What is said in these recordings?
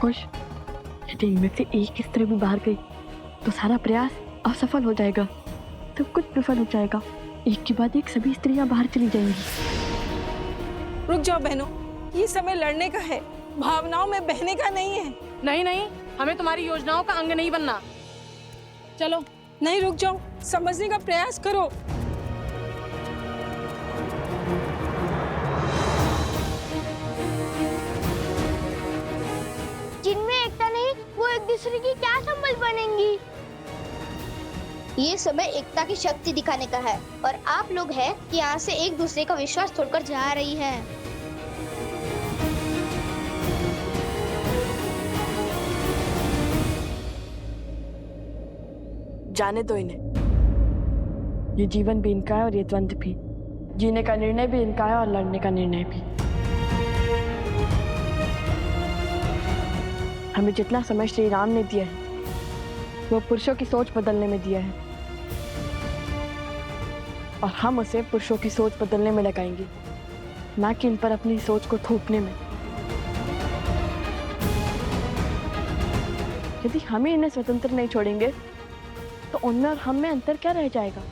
खुश, यदि इनमें से एक स्त्री भी बाहर गई तो सारा प्रयास असफल हो जाएगा, सब कुछ विफल हो जाएगा। एक के बाद एक सभी स्त्रियां बाहर चली जाएंगी। रुक जाओ बहनों, ये समय लड़ने का है, भावनाओं में बहने का नहीं है। नहीं नहीं, हमें तुम्हारी योजनाओं का अंग नहीं बनना। चलो। नहीं, रुक जाओ, समझने का प्रयास करो। जिनमें एकता नहीं, वो एक दूसरे की क्या संबल बनेंगी। ये समय एकता की शक्ति दिखाने का है और आप लोग हैं कि यहाँ से एक दूसरे का विश्वास तोड़कर जा रही हैं। जाने दो इन्हें। ये जीवन भी इनका है और ये द्वंद्व भी। जीने का निर्णय भी इनका है और लड़ने का निर्णय भी। हमें जितना समय श्री राम ने दिया है वो पुरुषों की सोच बदलने में दिया है, और हम उसे पुरुषों की सोच बदलने में लगाएंगे, ना कि इन पर अपनी सोच को थोपने में। यदि हम ही इन्हें स्वतंत्र नहीं छोड़ेंगे तो उनमें और हम में अंतर क्या रह जाएगा?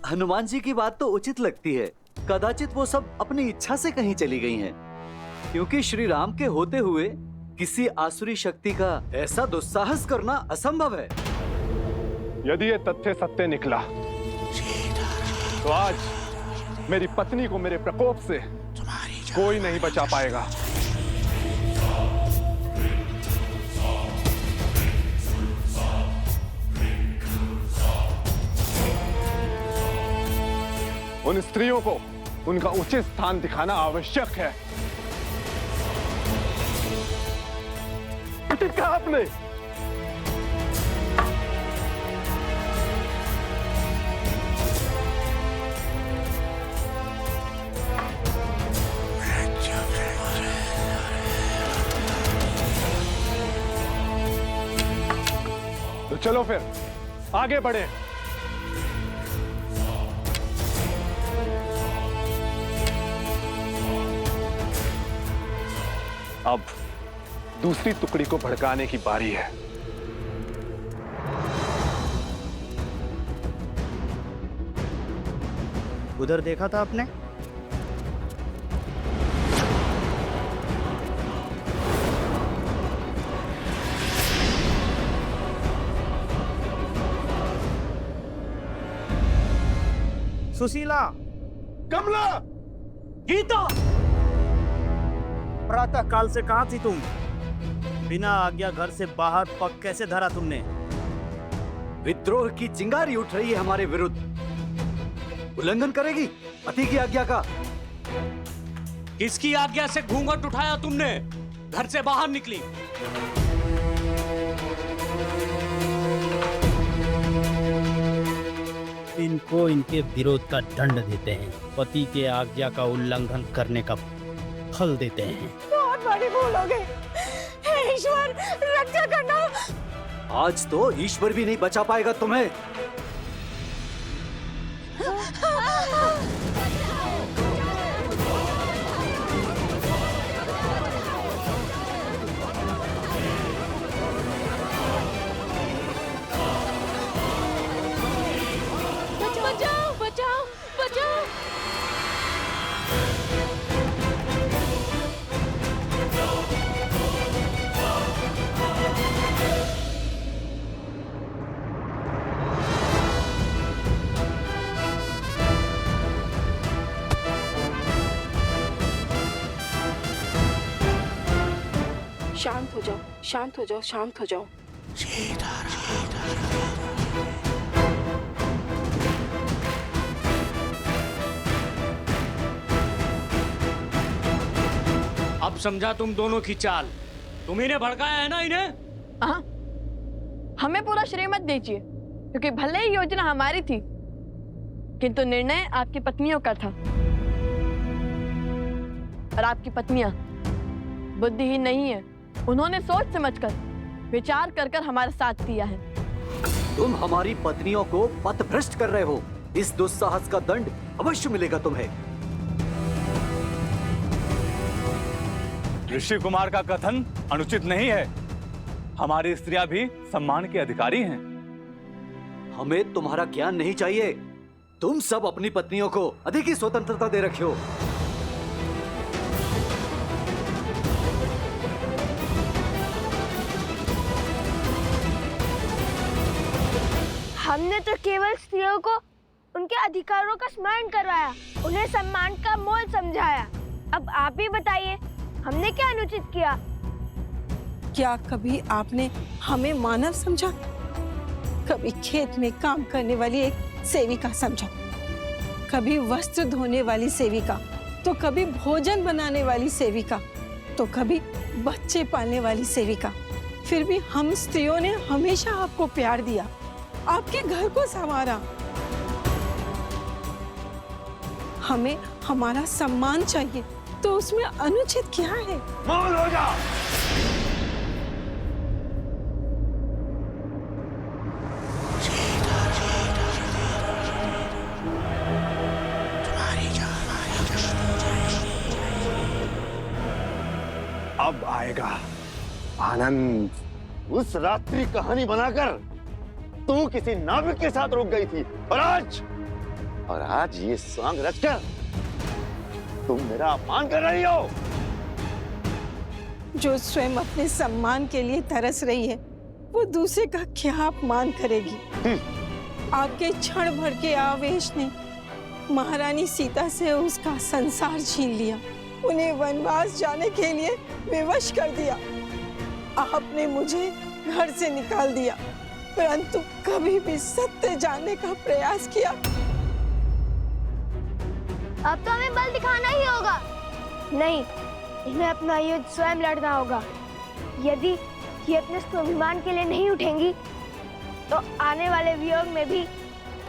हनुमान जी की बात तो उचित लगती है। कदाचित वो सब अपनी इच्छा से कहीं चली गई हैं, क्योंकि श्री राम के होते हुए किसी आसुरी शक्ति का ऐसा दुस्साहस करना असंभव है। यदि ये तथ्य सत्य निकला तो आज मेरी पत्नी को मेरे प्रकोप से कोई नहीं बचा पाएगा। उन स्त्रियों को उनका उचित स्थान दिखाना आवश्यक है। उचित कहा आपने। तो चलो फिर आगे बढ़े। अब दूसरी टुकड़ी को भड़काने की बारी है। उधर देखा था आपने? सुशीला, कमला, गीता, प्रातः काल से कहां थी तुम? बिना आज्ञा घर से बाहर पग कैसे धरा तुमने? विद्रोह की चिंगारी उठ रही है हमारे विरुद्ध। उल्लंघन करेगी पति की आज्ञा का। किसकी आज्ञा से घूंघट उठाया तुमने? घर से बाहर निकली। इनको इनके विरोध का दंड देते हैं, पति के आज्ञा का उल्लंघन करने का फल देते हैं। बहुत बड़ी भूल हो गई। हे ईश्वर, रक्षा करना। आज तो ईश्वर भी नहीं बचा पाएगा तुम्हें। बचाओ, बचाओ, बचाओ। शांत हो जाओ, शांत हो जाओ, शांत हो जाओ। अब समझा तुम दोनों की चाल। तुम इन्हें भड़काया है ना इन्हें? हाँ, हमें पूरा श्रेय मत दीजिए, क्योंकि भले ही योजना हमारी थी, किंतु निर्णय आपकी पत्नियों का था। और आपकी पत्नियां बुद्धिहीन नहीं है, उन्होंने सोच समझकर विचार कर कर हमारा साथ दिया है। तुम हमारी पत्नियों को पथभ्रष्ट कर रहे हो। इस दुस्साहस का दंड अवश्य मिलेगा तुम्हें। ऋषि कुमार का कथन अनुचित नहीं है। हमारी स्त्रियां भी सम्मान के अधिकारी हैं। हमें तुम्हारा ज्ञान नहीं चाहिए। तुम सब अपनी पत्नियों को अधिक ही स्वतंत्रता दे रखे हो। हमने तो केवल स्त्रियों को उनके अधिकारों का स्मरण करवाया, उन्हें सम्मान का मोल समझाया। अब आप ही बताइए, हमने क्या अनुचित किया? क्या कभी आपने हमें मानव समझा? कभी खेत में काम करने वाली एक सेविका समझा, कभी वस्त्र धोने वाली सेविका, तो कभी भोजन बनाने वाली सेविका, तो कभी बच्चे पालने वाली सेविका। फिर भी हम स्त्रियों ने हमेशा आपको प्यार दिया, आपके घर को संवारा। हमें हमारा सम्मान चाहिए, तो उसमें अनुचित क्या है? मौन हो जा। अब आएगा आनंद। उस रात्रि कहानी बनाकर तू किसी नाविक के साथ रुक गई थी, और आज ये सॉन्ग रचकर तुम मेरा अपमान कर रही हो। जो स्वयं अपने सम्मान के लिए तरस रही है, वो दूसरे का क्या अपमान करेगी? आपके क्षण भर के आवेश ने महारानी सीता से उसका संसार छीन लिया, उन्हें वनवास जाने के लिए विवश कर दिया। आपने मुझे घर से निकाल दिया, परंतु कभी भी सत्य जानने का प्रयास किया? अब तो हमें बल दिखाना ही होगा। नहीं, इन्हें अपना युद्ध स्वयं लड़ना होगा। यदि ये अपने स्वाभिमान के लिए नहीं उठेंगी, तो आने वाले वियोग में भी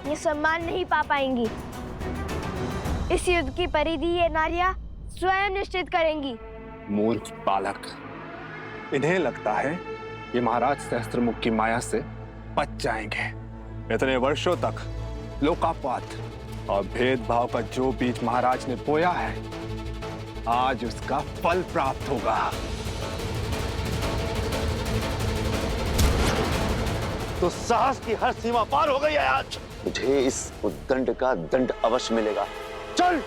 ये सम्मान नहीं पा पाएंगी। इस युद्ध की परिधि ये नारियां स्वयं निश्चित करेंगी। मूर्ख बालक, इन्हें लगता है ये महाराज सहस्त्रमुख की माया से बच जाएंगे। इतने वर्षों तक लोकापात और भेदभाव का जो बीज महाराज ने बोया है, आज उसका फल प्राप्त होगा। तो साहस की हर सीमा पार हो गई है आज। मुझे इस उद्दंड का दंड अवश्य मिलेगा। चल।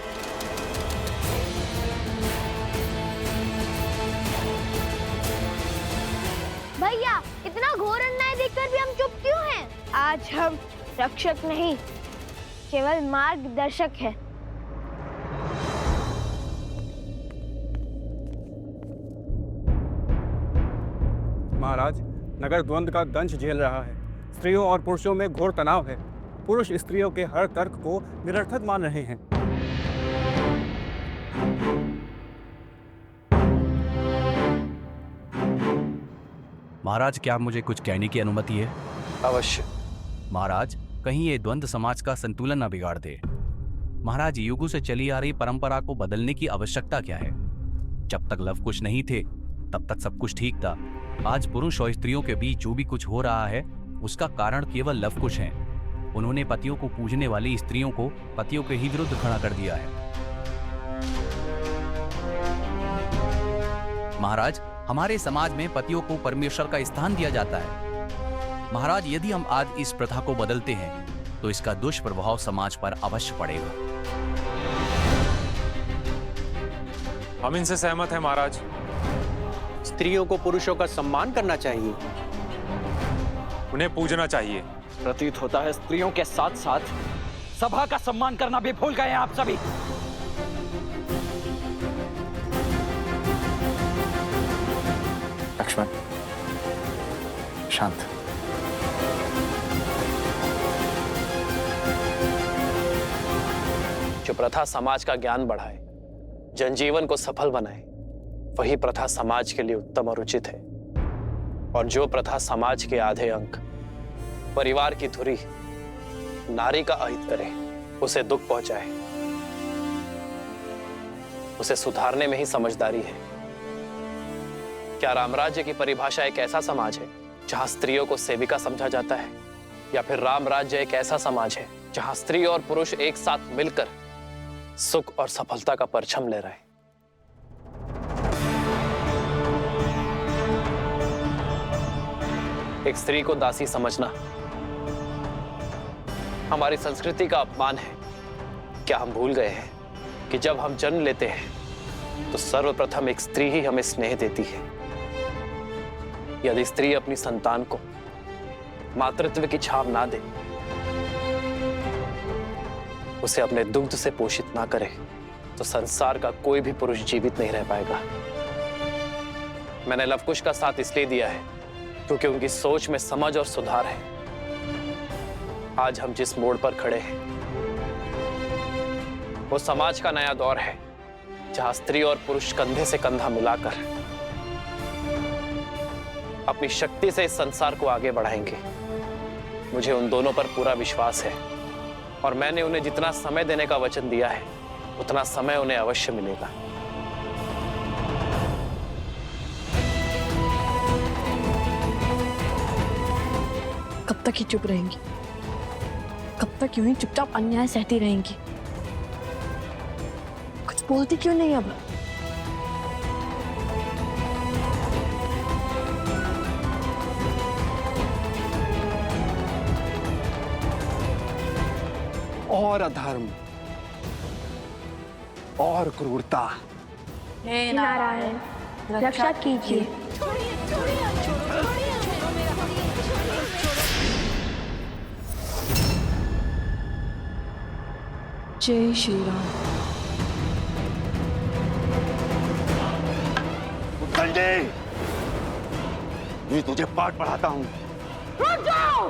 भैया, इतना घोर अन्याय देखकर भी हम चुप क्यों हैं? आज हम रक्षक नहीं, केवल मार्गदर्शक हैं। महाराज, नगर द्वंद्व का दंश झेल रहा है। स्त्रियों और पुरुषों में घोर तनाव है। पुरुष स्त्रियों के हर तर्क को निरर्थक मान रहे हैं। महाराज, क्या मुझे कुछ कहने की अनुमति है? अवश्य। महाराज, कहीं ये द्वंद्व समाज का संतुलन न बिगाड़ दे। महाराज, युगों से चली आ रही परंपरा को बदलने की आवश्यकता क्या है? जब तक लव कुश नहीं थे, तब तक सब कुछ ठीक था। आज पुरुष और स्त्रियों के बीच जो भी कुछ हो रहा है, उसका कारण केवल लव कुश है। उन्होंने पतियों को पूजने वाली स्त्रियों को पतियों के ही विरुद्ध खड़ा कर दिया है। महाराज, हमारे समाज में पतियों को परमेश्वर का स्थान दिया जाता है। महाराज, यदि हम आज इस प्रथा को बदलते हैं, तो इसका दुष्प्रभाव समाज पर अवश्य पड़ेगा। हम इनसे सहमत हैं महाराज। स्त्रियों को पुरुषों का सम्मान करना चाहिए, उन्हें पूजना चाहिए। प्रतीत होता है स्त्रियों के साथ साथ सभा का सम्मान करना भी भूल गए हैं आप सभी। लक्ष्मण, शांत। जो प्रथा समाज का ज्ञान बढ़ाए, जनजीवन को सफल बनाए, वही प्रथा समाज के लिए उत्तम और उचित है। और जो प्रथा समाज के आधे अंक, परिवार की धुरी, नारी का अहित करे, उसे दुख पहुंचाए, उसे सुधारने में ही समझदारी है। क्या रामराज्य की परिभाषा एक ऐसा समाज है जहां स्त्रियों को सेविका समझा जाता है, या फिर राम राज्य एक ऐसा समाज है जहां स्त्री और पुरुष एक साथ मिलकर सुख और सफलता का परचम ले रहे हैं। एक स्त्री को दासी समझना हमारी संस्कृति का अपमान है। क्या हम भूल गए हैं कि जब हम जन्म लेते हैं तो सर्वप्रथम एक स्त्री ही हमें स्नेह देती है। यदि स्त्री अपनी संतान को मातृत्व की छाप ना दे, उसे अपने दुग्ध से पोषित ना करे, तो संसार का कोई भी पुरुष जीवित नहीं रह पाएगा। मैंने लवकुश का साथ इसलिए दिया है क्योंकि उनकी सोच में समझ और सुधार है। आज हम जिस मोड़ पर खड़े हैं वो समाज का नया दौर है, जहां स्त्री और पुरुष कंधे से कंधा मिलाकर अपनी शक्ति से इस संसार को आगे बढ़ाएंगे। मुझे उन दोनों पर पूरा विश्वास है और मैंने उन्हें जितना समय देने का वचन दिया है उतना समय उन्हें अवश्य मिलेगा। कब तक ही चुप रहेंगी? कब तक यूं ही चुपचाप अन्याय सहती रहेंगी? कुछ बोलती क्यों नहीं अब? और अधर्म और क्रूरता। हे नारायण, रक्षा कीजिए। जय श्री राम। संजय, मैं तुझे पाठ पढ़ाता हूँ। रुक जाओ।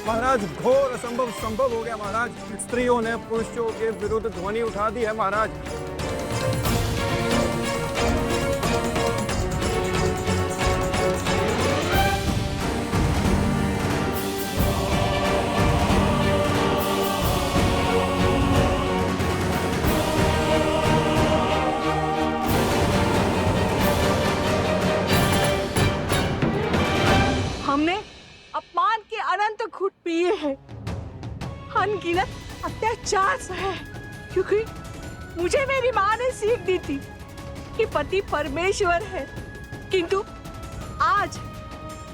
महाराज, घोर असंभव संभव हो गया महाराज। स्त्रियों ने पुरुषों के विरुद्ध ध्वनि उठा दी है महाराज। हमने अपमान के अनंत घुट पिए हैं, अनगिनत अत्याचार सहे, क्योंकि मुझे मेरी माँ ने सीख दी थी कि पति परमेश्वर है, किंतु आज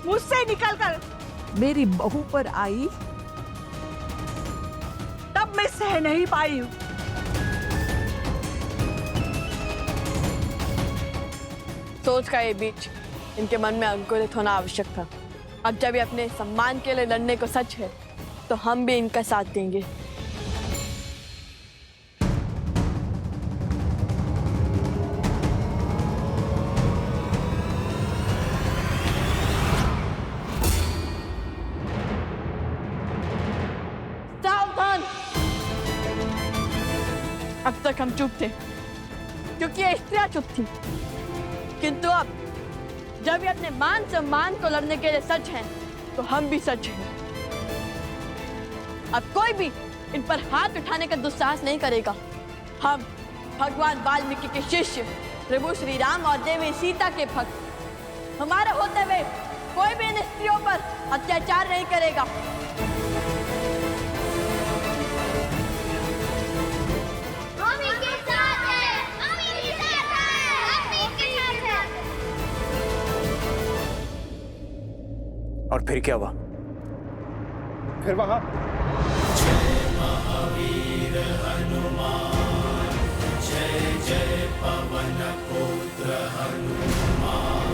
मुझसे निकलकर मेरी बहू पर आई तब मैं सह नहीं पाई हूँ। सोच का ये बीच इनके मन में अंकुरित होना आवश्यक था। अब जब ये अपने सम्मान के लिए लड़ने को सच है, तो हम भी इनका साथ देंगे। सावधान! अब तक हम चुप थे क्योंकि ये स्त्रियां चुप थी, किंतु अब जब ये अपने मान सम्मान को लड़ने के लिए सच हैं, तो हम भी सच हैं। अब कोई भी इन पर हाथ उठाने का दुस्साहस नहीं करेगा। हम भगवान वाल्मीकि के शिष्य प्रभु श्री राम और देवी सीता के भक्त, हमारे होते हुए कोई भी इन स्त्रियों पर अत्याचार नहीं करेगा। और फिर क्या हुआ? फिर वहां जय महावीर हनुमान, जय जय पवन पुत्र हनुमान,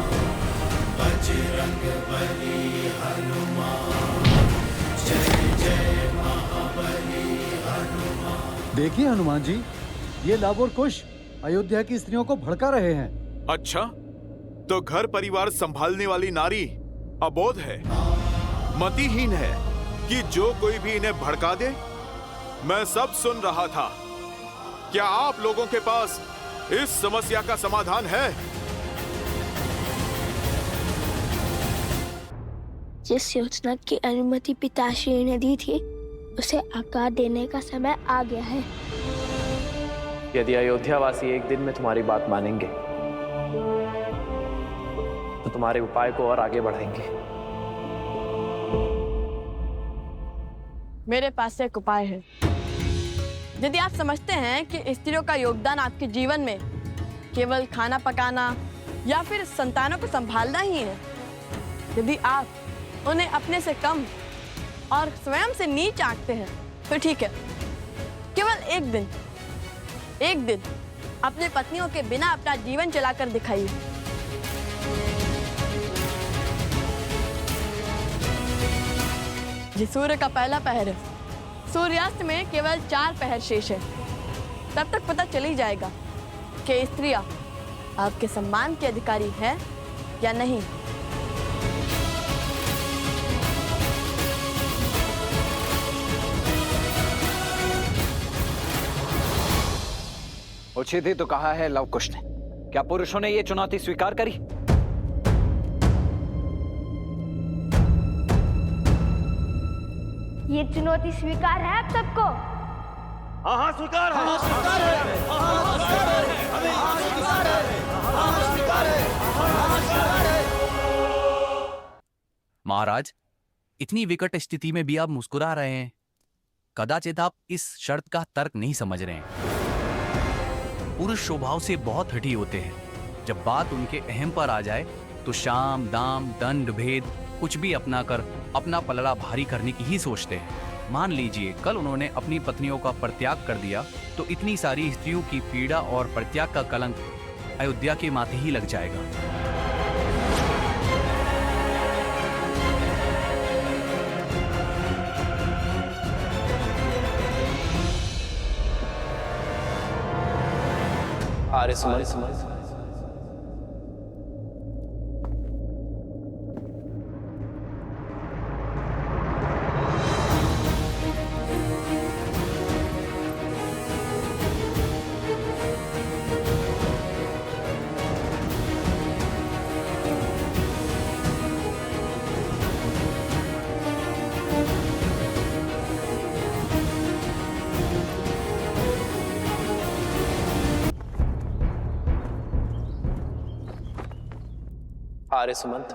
बजरंग बली हनुमान, जय जय महाबली देखिए हनुमान जी, ये लव और कुश अयोध्या की स्त्रियों को भड़का रहे हैं। अच्छा, तो घर परिवार संभालने वाली नारी अबोध है, मतिहीन है कि जो कोई भी इन्हें भड़का दे। मैं सब सुन रहा था। क्या आप लोगों के पास इस समस्या का समाधान है? जिस योजना की अनुमति पिताश्री ने दी थी उसे आकार देने का समय आ गया है। यदि अयोध्यावासी एक दिन में तुम्हारी बात मानेंगे तो तुम्हारे उपाय को और आगे बढ़ाएंगे। मेरे पास एक उपाय है। यदि आप समझते हैं कि स्त्रियों का योगदान आपके जीवन में केवल खाना पकाना या फिर संतानों को संभालना ही है, यदि आप उन्हें अपने से कम और स्वयं से नीच आंकते हैं तो ठीक है, केवल एक दिन अपने पत्नियों के बिना अपना जीवन चलाकर दिखाइए। ये सूर्य का पहला पहर है। सूर्यास्त में केवल 4 पहर शेष है। तब तक पता चल ही जाएगा कि स्त्रियां आपके सम्मान के अधिकारी है या नहीं। उचित ही तो कहा है लव कुश ने। क्या पुरुषों ने ये चुनौती स्वीकार करी? ये चुनौती स्वीकार है आप सबको? हाँ हाँ स्वीकार है। हाँ स्वीकार है। हाँ स्वीकार है। हमें हाँ स्वीकार है। हाँ स्वीकार है। हाँ स्वीकार है। महाराज, इतनी विकट स्थिति में भी आप मुस्कुरा रहे हैं। कदाचित आप इस शर्त का तर्क नहीं समझ रहे हैं। पुरुष स्वभाव से बहुत हठी होते हैं। जब बात उनके अहम पर आ जाए तो शाम दाम दंड भेद कुछ भी अपना कर अपना पलड़ा भारी करने की ही सोचते हैं। मान लीजिए कल उन्होंने अपनी पत्नियों का परित्याग कर दिया तो इतनी सारी स्त्रियों की पीड़ा और परित्याग का कलंक अयोध्या के माथे ही लग जाएगा। आर्य सुमंत, आर्य सुमंत,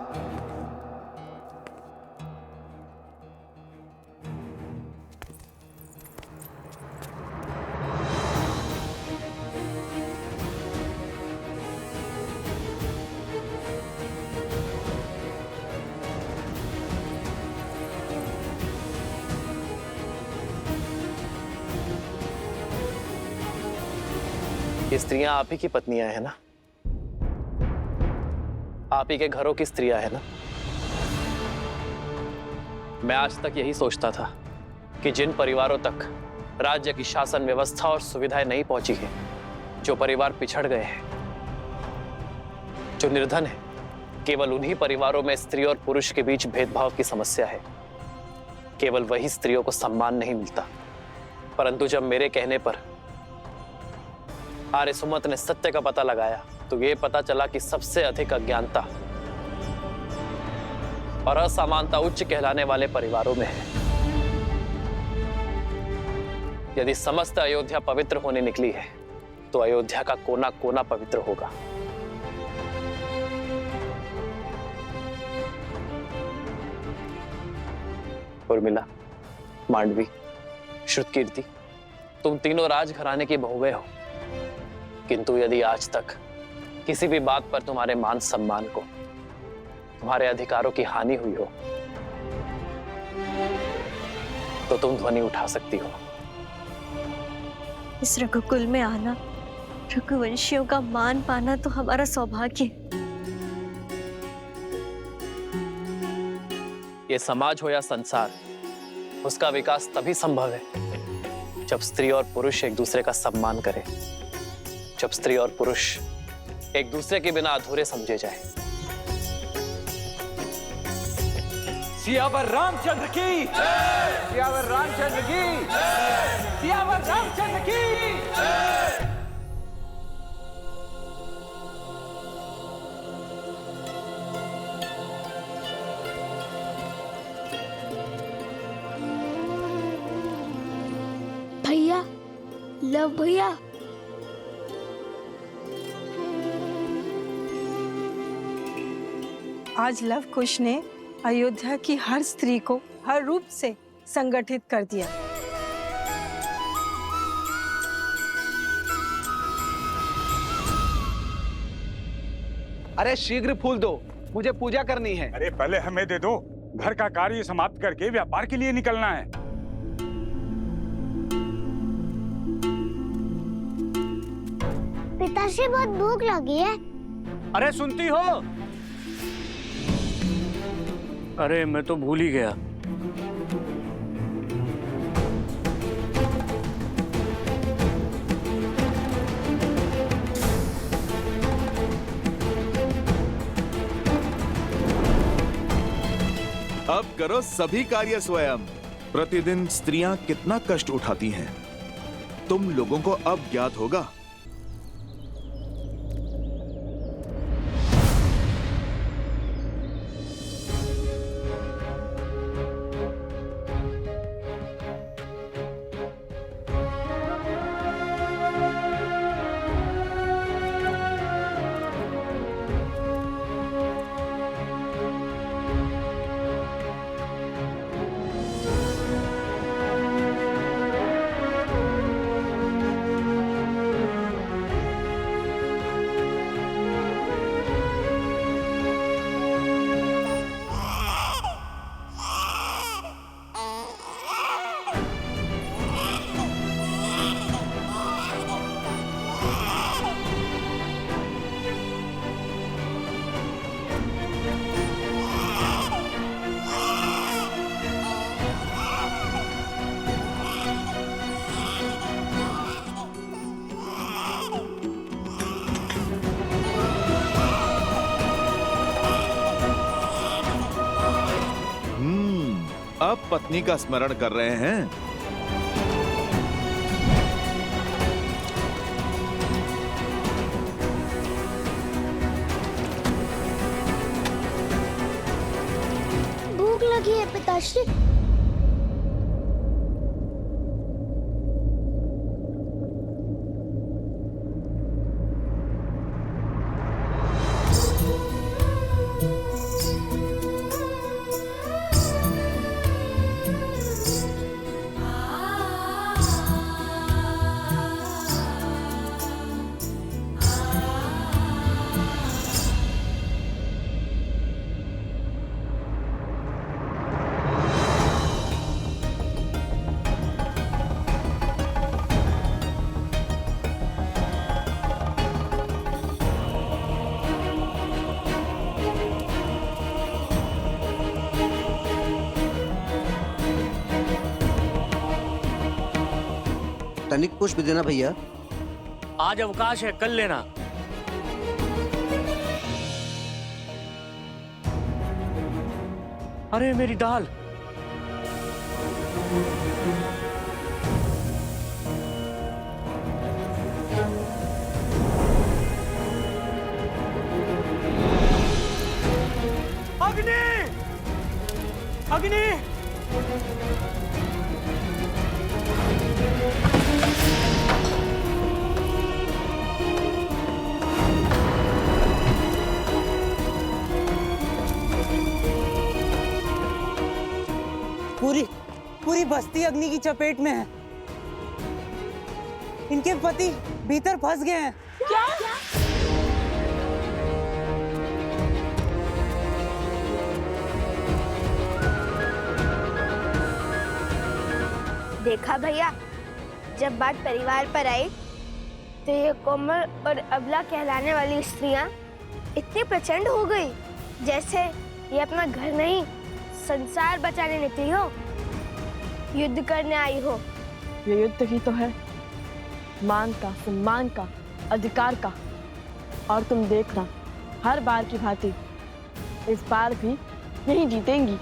ये स्त्रियां आप ही की पत्नियां हैं ना? आप ही के घरों की स्त्रियां है ना? मैं आज तक यही सोचता था कि जिन परिवारों तक राज्य की शासन व्यवस्था और सुविधाएं नहीं पहुंची है, जो परिवार पिछड़ गए हैं, जो निर्धन है, केवल उन्हीं परिवारों में स्त्री और पुरुष के बीच भेदभाव की समस्या है। केवल वही स्त्रियों को सम्मान नहीं मिलता। परंतु जब मेरे कहने पर आर्य सुमंत ने सत्य का पता लगाया तो ये पता चला कि सबसे अधिक अज्ञानता और असमानता उच्च कहलाने वाले परिवारों में है। यदि समस्त अयोध्या पवित्र होने निकली है तो अयोध्या का कोना कोना पवित्र होगा। उर्मिला, मांडवी, श्रुतकीर्ति, तुम तीनों राजघराने की बहुएं हो, किंतु यदि आज तक किसी भी बात पर तुम्हारे मान सम्मान को, तुम्हारे अधिकारों की हानि हुई हो तो तुम ध्वनि उठा सकती हो। इस रघुकुल में आना, रघुवंशियों का मान पाना तो हमारा सौभाग्य है। ये समाज हो या संसार, उसका विकास तभी संभव है जब स्त्री और पुरुष एक दूसरे का सम्मान करें, जब स्त्री और पुरुष एक दूसरे के बिना अधूरे समझे जाए। सियावर रामचंद्र की जय! सियावर रामचंद्र की जय! सियावर रामचंद्र की जय! भैया, लव भैया, आज लव कुश ने अयोध्या की हर स्त्री को हर रूप से संगठित कर दिया। अरे शीघ्र फूल दो, मुझे पूजा करनी है। अरे पहले हमें दे दो, घर का कार्य समाप्त करके व्यापार के लिए निकलना है। पिताश्री बहुत भूख लगी है। अरे सुनती हो? अरे मैं तो भूल ही गया। अब करो सभी कार्य स्वयं। प्रतिदिन स्त्रियां कितना कष्ट उठाती हैं, तुम लोगों को अब ज्ञात होगा। अब पत्नी का स्मरण कर रहे हैं। भूख लगी है पिताश्री। तनिक पुष्प देना भैया। आज अवकाश है, कल लेना। अरे मेरी दाल। अग्नि! अग्नि! पूरी बस्ती अग्नि की चपेट में है। इनके पति भीतर फंस गए हैं। क्या? देखा भैया, जब बात परिवार पर आई तो ये कोमल और अबला कहलाने वाली स्त्रियां इतनी प्रचंड हो गई जैसे ये अपना घर नहीं संसार बचाने निकली हो, युद्ध करने आई हो। ये युद्ध ही तो है, मान का, सम्मान का, अधिकार का। और तुम देखना, हर बार की भांति इस बार भी यही जीतेंगी।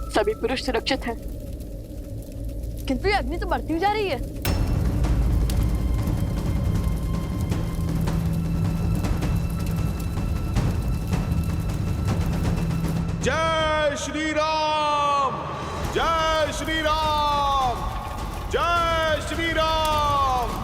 सभी पुरुष सुरक्षित हैं, किंतु ये अग्नि तो बढ़ती जा रही है। जय श्री राम, जय श्री राम, जय श्री राम।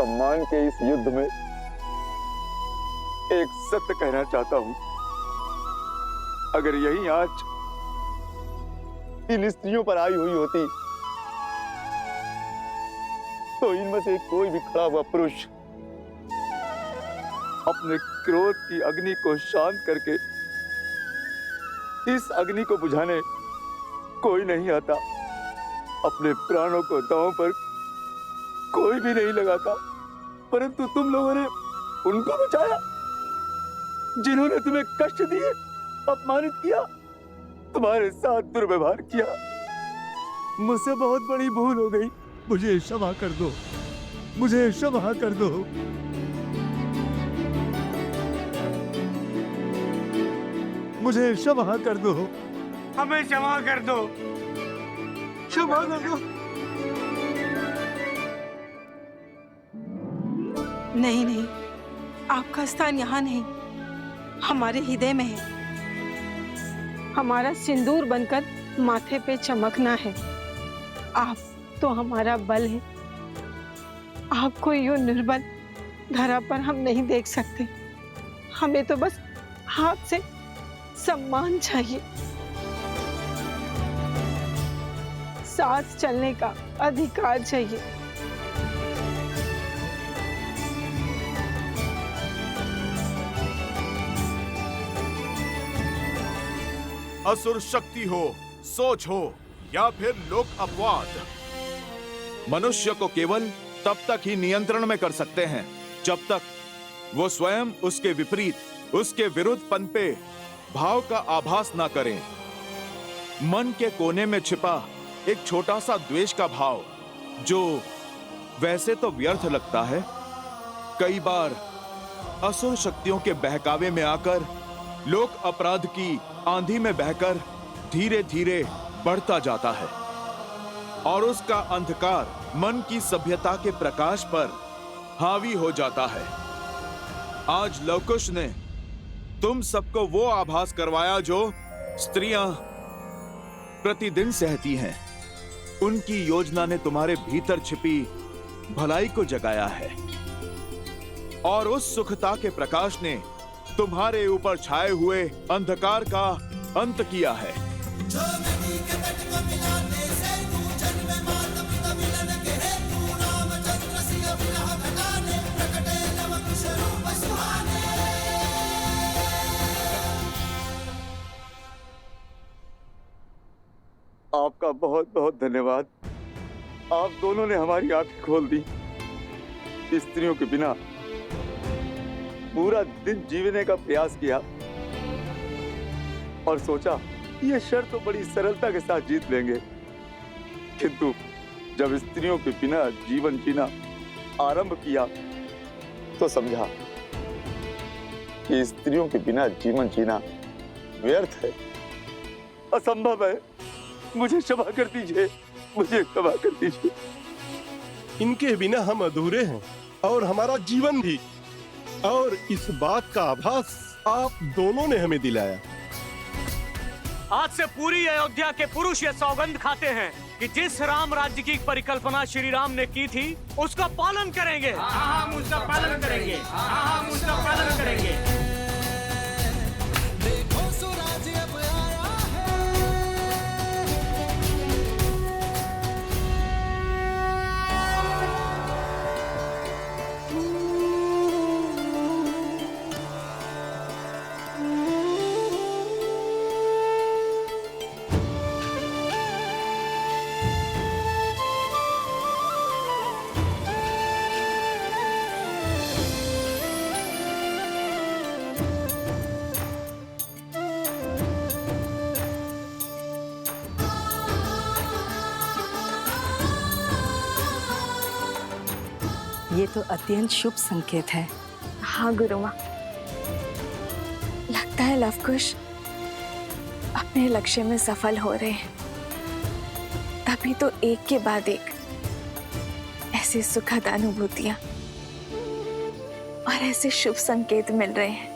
सम्मान के इस युद्ध में एक सत्य कहना चाहता हूं। अगर यही आंच इन स्त्रियों पर आई हुई होती तो इनमें से कोई भी खड़ा हुआ पुरुष अपने क्रोध की अग्नि को शांत करके इस अग्नि को बुझाने कोई नहीं आता। अपने प्राणों को दांव पर कोई भी नहीं लगाता, परंतु तुम लोगों ने उनको बचाया जिन्होंने तुम्हें कष्ट दिए, अपमानित किया, तुम्हारे साथ दुर्व्यवहार किया। मुझसे बहुत बड़ी भूल हो गई, मुझे क्षमा कर दो, मुझे क्षमा कर दो। मुझे क्षमा कर दो, हमें क्षमा कर दो, क्षमा कर दो। नहीं नहीं, आपका स्थान यहाँ नहीं, हमारे हृदय में है। हमारा सिंदूर बनकर माथे पे चमकना है। आप तो हमारा बल है, आपको यूं निर्बल धरा पर हम नहीं देख सकते। हमें तो बस हाथ से सम्मान चाहिए, साथ चलने का अधिकार चाहिए। असुर शक्ति हो, सोच हो या फिर लोक अपवाद, मनुष्य को केवल तब तक ही नियंत्रण में कर सकते हैं जब तक वो स्वयं उसके विपरीत, उसके विरुद्ध पनपे भाव का आभास ना करें। मन के कोने में छिपा एक छोटा सा द्वेष का भाव, जो वैसे तो व्यर्थ लगता है, कई बार असुर शक्तियों के बहकावे में आकर लोक अपराध की आंधी में बहकर धीरे धीरे बढ़ता जाता है और उसका अंधकार मन की सभ्यता के प्रकाश पर हावी हो जाता है। आज लवकुश ने तुम सबको वो आभास करवाया जो स्त्रियां प्रतिदिन सहती हैं। उनकी योजना ने तुम्हारे भीतर छिपी भलाई को जगाया है और उस सुखता के प्रकाश ने तुम्हारे ऊपर छाए हुए अंधकार का अंत किया है। आपका बहुत बहुत धन्यवाद। आप दोनों ने हमारी आंखें खोल दी। स्त्रियों के बिना पूरा दिन जीने का प्रयास किया और सोचा ये शर्त तो बड़ी सरलता के साथ जीत लेंगे, किंतु जब स्त्रियों के बिना जीवन जीना आरंभ किया तो समझा कि स्त्रियों के बिना जीवन जीना व्यर्थ है, असंभव है। मुझे क्षमा कर दीजिए, मुझे क्षमा कर दीजिए। इनके बिना हम अधूरे हैं और हमारा जीवन भी, और इस बात का आभास आप दोनों ने हमें दिलाया। आज से पूरी अयोध्या के पुरुष ये सौगंध खाते हैं कि जिस राम राज्य की परिकल्पना श्री राम ने की थी उसका पालन करेंगे। हाँ, हम उसका पालन करेंगे। हाँ, हम उसका पालन करेंगे। ये तो अत्यंत शुभ संकेत है। हाँ गुरुमाँ, लगता है लवकुश अपने लक्ष्य में सफल हो रहे हैं। तभी तो एक के बाद एक ऐसी सुखद अनुभूतियां और ऐसे शुभ संकेत मिल रहे हैं।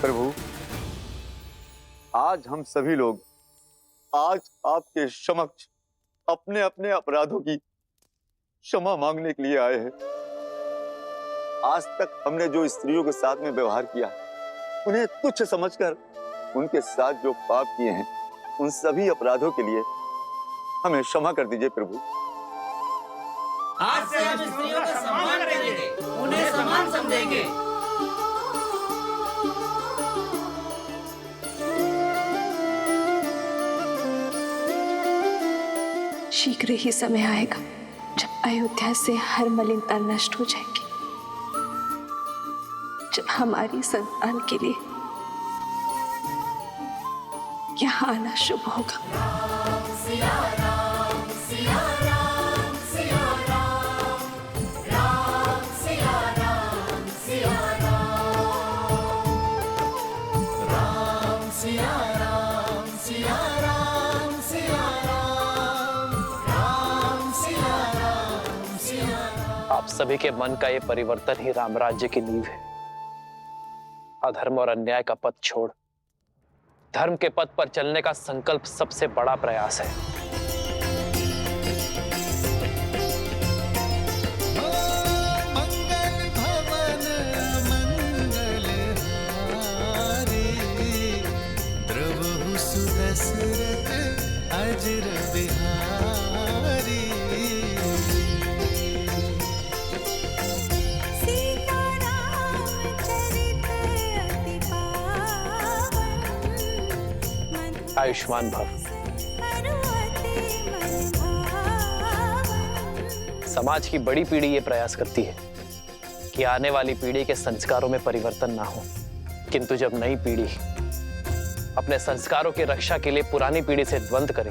प्रभु, आज हम सभी लोग आज आपके समक्ष अपने अपने अपराधों की क्षमा मांगने के लिए आए हैं। आज तक हमने जो स्त्रियों के साथ में व्यवहार किया, उन्हें तुच्छ समझकर उनके साथ जो पाप किए हैं, उन सभी अपराधों के लिए हमें क्षमा कर दीजिए प्रभु। आज से हम स्त्रियों का सम्मान करेंगे, उन्हें समान समझेंगे। शीघ्र ही समय आएगा जब अयोध्या से हर मलिनता नष्ट हो जाएगी, जब हमारी संतान के लिए यहाँ आना शुभ होगा। आप सभी के मन का ये परिवर्तन ही राम राज्य की नींव है। अधर्म और अन्याय का पथ छोड़ धर्म के पथ पर चलने का संकल्प सबसे बड़ा प्रयास है। आयुष्मान भव। समाज की बड़ी पीढ़ी ये प्रयास करती है कि आने वाली पीढ़ी के संस्कारों में परिवर्तन ना हो, किंतु जब नई पीढ़ी अपने संस्कारों की रक्षा के लिए पुरानी पीढ़ी से द्वंद्व करे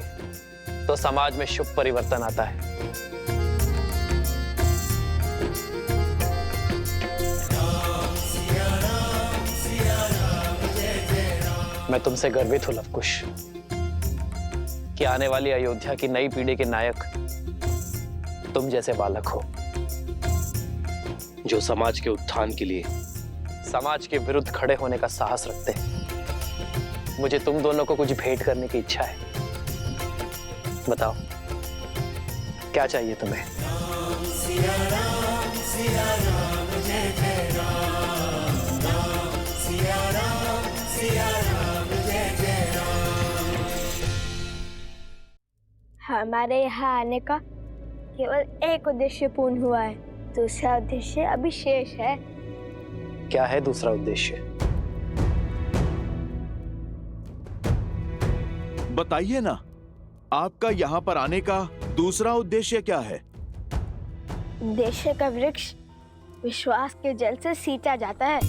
तो समाज में शुभ परिवर्तन आता है। मैं तुमसे गर्वित हूं लवकुश कि आने वाली अयोध्या की नई पीढ़ी के नायक तुम जैसे बालक हो, जो समाज के उत्थान के लिए, समाज के विरुद्ध खड़े होने का साहस रखते हैं। मुझे तुम दोनों को कुछ भेंट करने की इच्छा है। बताओ क्या चाहिए तुम्हें? हमारे यहाँ आने का केवल एक उद्देश्य पूर्ण हुआ है, दूसरा उद्देश्य अभी शेष है। क्या है दूसरा उद्देश्य? बताइए ना, आपका यहाँ पर आने का दूसरा उद्देश्य क्या है? उद्देश्य का वृक्ष विश्वास के जल से सींचा जाता है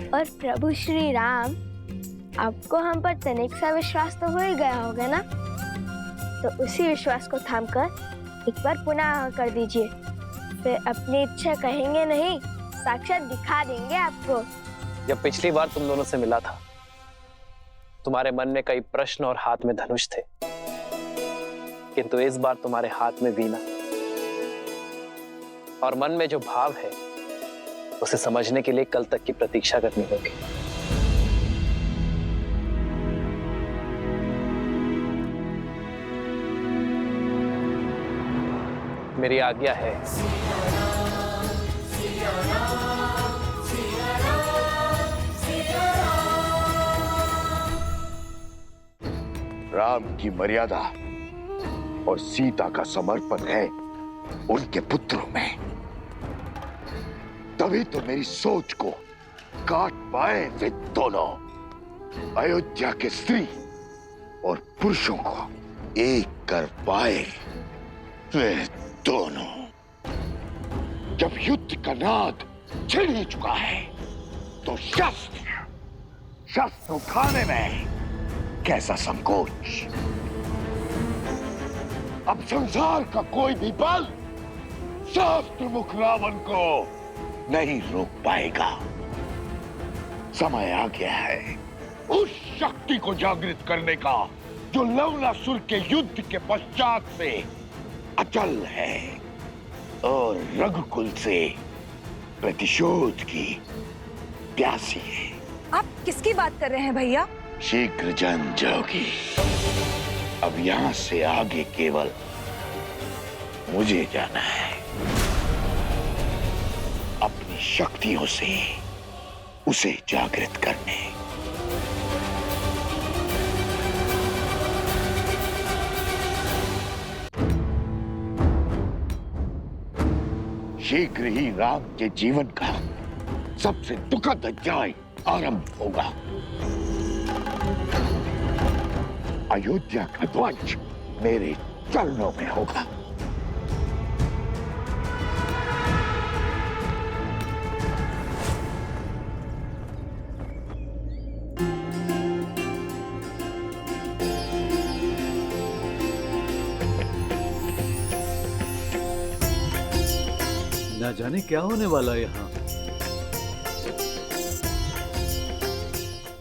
और प्रभु श्री राम, आपको हम पर तनिक सा विश्वास तो हो ही गया होगा ना, तो उसी विश्वास को थामकर एक बार पुनः कर दीजिए, फिर अपनी इच्छा कहेंगे नहीं, साक्षात दिखा देंगे आपको। जब पिछली बार तुम दोनों से मिला था, तुम्हारे मन में कई प्रश्न और हाथ में धनुष थे, किंतु इस बार तुम्हारे हाथ में वीणा और मन में जो भाव है उसे समझने के लिए कल तक की प्रतीक्षा करनी होगी। मेरी आज्ञा है। राम की मर्यादा और सीता का समर्पण है उनके पुत्रों में, तभी तो मेरी सोच को काट पाए वे दोनों। अयोध्या के स्त्री और पुरुषों को एक कर पाए वे दोनों। जब युद्ध का नाद छिड़ ही चुका है तो शस्त्र उठाने में कैसा संकोच। अब संसार का कोई भी बल शास्त्र मुख रावण को नहीं रोक पाएगा। समय आ गया है उस शक्ति को जागृत करने का जो लवणासुर के युद्ध के पश्चात से अचल है और रघुकुल से प्रतिशोध की प्यासी है। आप किसकी बात कर रहे हैं भैया? शीघ्र जान जाओगी। अब यहाँ से आगे केवल मुझे जाना है, अपनी शक्तियों से उसे जागृत करने। शीघ्र ही राम के जीवन का सबसे दुखद अध्याय आरंभ होगा। अयोध्या का ध्वज मेरे चरणों में होगा। ना जाने क्या होने वाला यहाँ।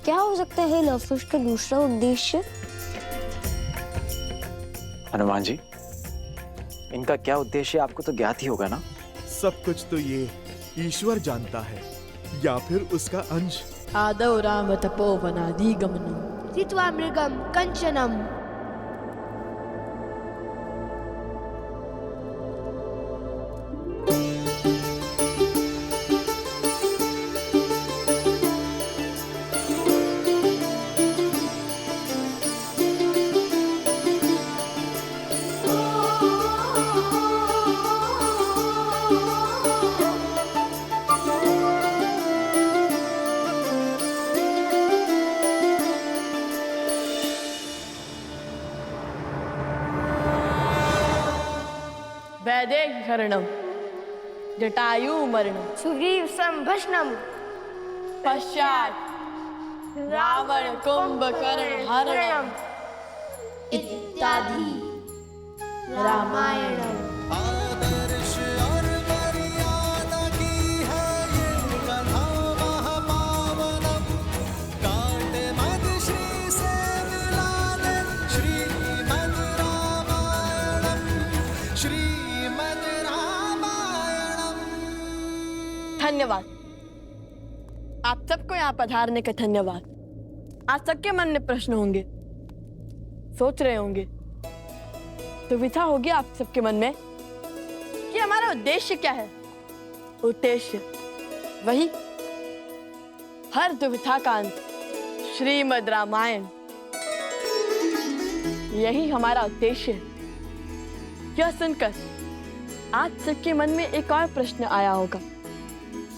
क्या हो सकता है लवकुश का दूसरा उद्देश्य? हनुमान जी, इनका क्या उद्देश्य आपको तो ज्ञात ही होगा ना? सब कुछ तो ये ईश्वर जानता है, या फिर उसका अंश। आदौ राम तपोवनादि गमनम जित्वा मृगम कंचनम। वैदेहीकरणम जटायु मरणम सुग्रीव संभषणम पश्चात रावण कुंभकर्ण हरणम इत्यादि रामायणम। आदर्श और मर्यादा की है ये कथा महापावनम। काटे मद श्री से मिला दे श्रीमद् रामायणम, श्रीमद् रामायणम। धन्यवाद आप सबको यहाँ पधारने का धन्यवाद। आज सबके मन में प्रश्न होंगे, सोच रहे होंगे, दुविधा होगी आप सबके मन में कि हमारा उद्देश्य क्या है। उद्देश्य वही, हर दुविधा का अंत श्रीमद् रामायण, यही हमारा उद्देश्य है। यह सुनकर आज सबके मन में एक और प्रश्न आया होगा,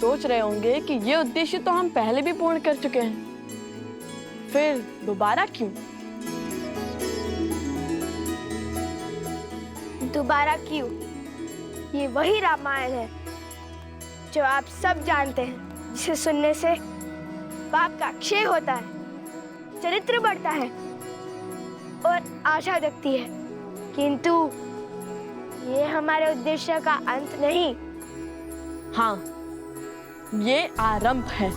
सोच रहे होंगे कि ये उद्देश्य तो हम पहले भी पूर्ण कर चुके हैं, फिर दोबारा क्यों? दोबारा क्यों? ये वही रामायण है जो आप सब जानते हैं, जिसे सुनने से पाप का क्षय होता है, चरित्र बढ़ता है और आशा जगती है। किंतु ये हमारे उद्देश्य का अंत नहीं। हाँ, ये आरंभ है।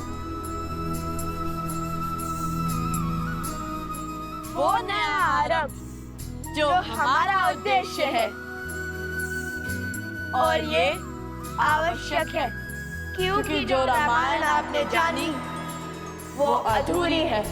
वो नया आरंभ जो हमारा उद्देश्य है, और ये आवश्यक है क्योंकि जो रामायण आपने जानी वो अधूरी है।